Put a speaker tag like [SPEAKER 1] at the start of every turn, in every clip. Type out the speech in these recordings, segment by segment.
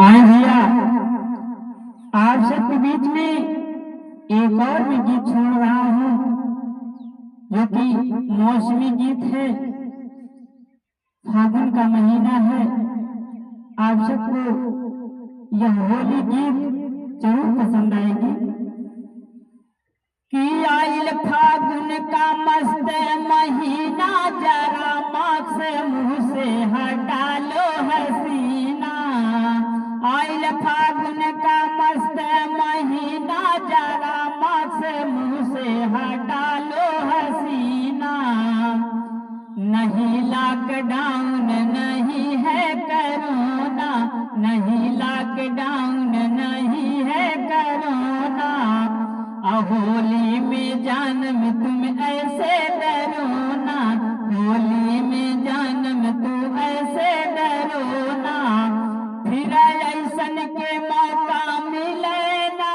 [SPEAKER 1] आए भैया, आप सबके बीच में एक और भी गीत छोड़ रहा हूँ जो कि मौसमी गीत है। फागुन का महीना है। आप सबको यह होली गीत जरूर पसंद आएगी। कि आइल फागुन का मस्त महीना, जरा माँ से मुँह से हटा लो हसीना। आइल फागुन का मस्त महीना, जरा माँ से मुँह से हटा लो हसीना। नहीं लॉकडाउन नहीं है कोरोना, नहीं लॉकडाउन नहीं है कोरोना। होली में जान में तुम ऐसे डरो ना, होली में जान में तुम ऐसे डरो ना। फिर ऐसन के मौका मिले ना,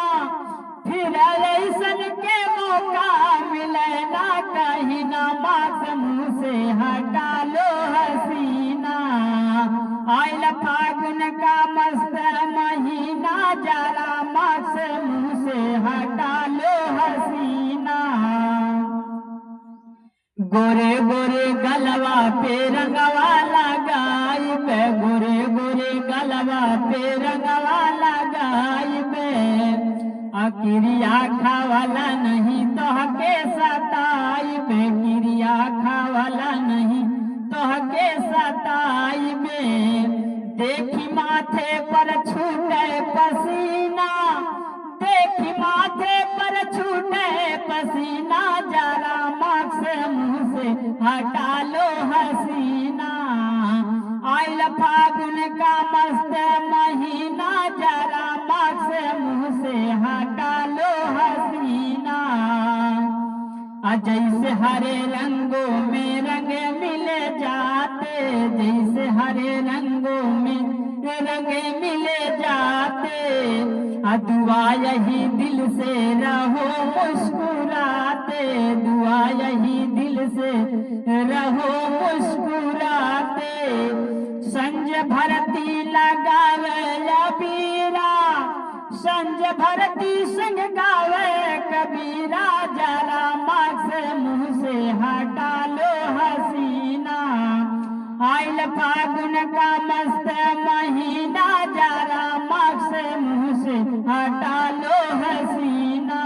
[SPEAKER 1] फिर ऐसन के मौका मिले ना। कहीं ना माँ मुँह से हटा लो हसीना। आइल फागुन का मस्त महीना, जरा माँ से मुँह से हटा लो हसीना। गोरे गोरे गलवा पे रंगवा लगाई पे, गोरे गोरे गलवा पे रंगवा लगाई पे। क्रिया खावाला नहीं तोहके सताई पे, क्रिया खावाला नहीं तोहके सताई पे। देखी माथे पर छूटे पसीना, देखी माथे पर छूटे पसीना। जरा माँ से मुँह से हटा लो हसीना। आइल फागुन का मस्त महीना, जरा माँ से मुँह से हटा लो हसीना। जैसे हरे रंगों में रंग मिले जाते, जैसे हरे रंगों में रंग मिले जाते। दुआ यही दिल से रहो मुस्कुराते, दुआ यही दिल से रहो मुस्कुराते। संज भरती लगावे अबीरा, संज भरती संग गावे कबीरा। जरा माँ से मुँह से हटा लो हसीना। आइल फागुन का मस्त महीना, जरा माँ से मुँह से हटा लो हसीना।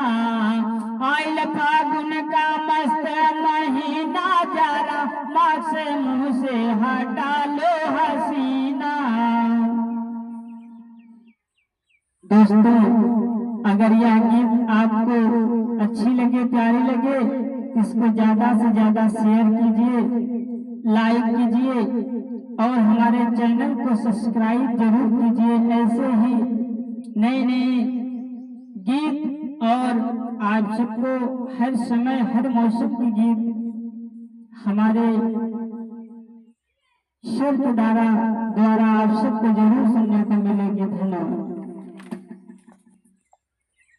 [SPEAKER 1] आइल फागुन का मस्त महीना, जरा माँ से मुँह से हटा लो हसीना। दोस्तों, अगर यह गीत आपको अच्छी लगे, प्यारी लगे, इसको ज्यादा से ज्यादा शेयर कीजिए, लाइक कीजिए और हमारे चैनल को सब्सक्राइब जरूर कीजिए। ऐसे ही नए नए गीत और आप सबको हर समय हर मौसम के गीत हमारे सुर द्वारा आप सबको जरूर सुनने को मिलेंगे। धन्यवाद।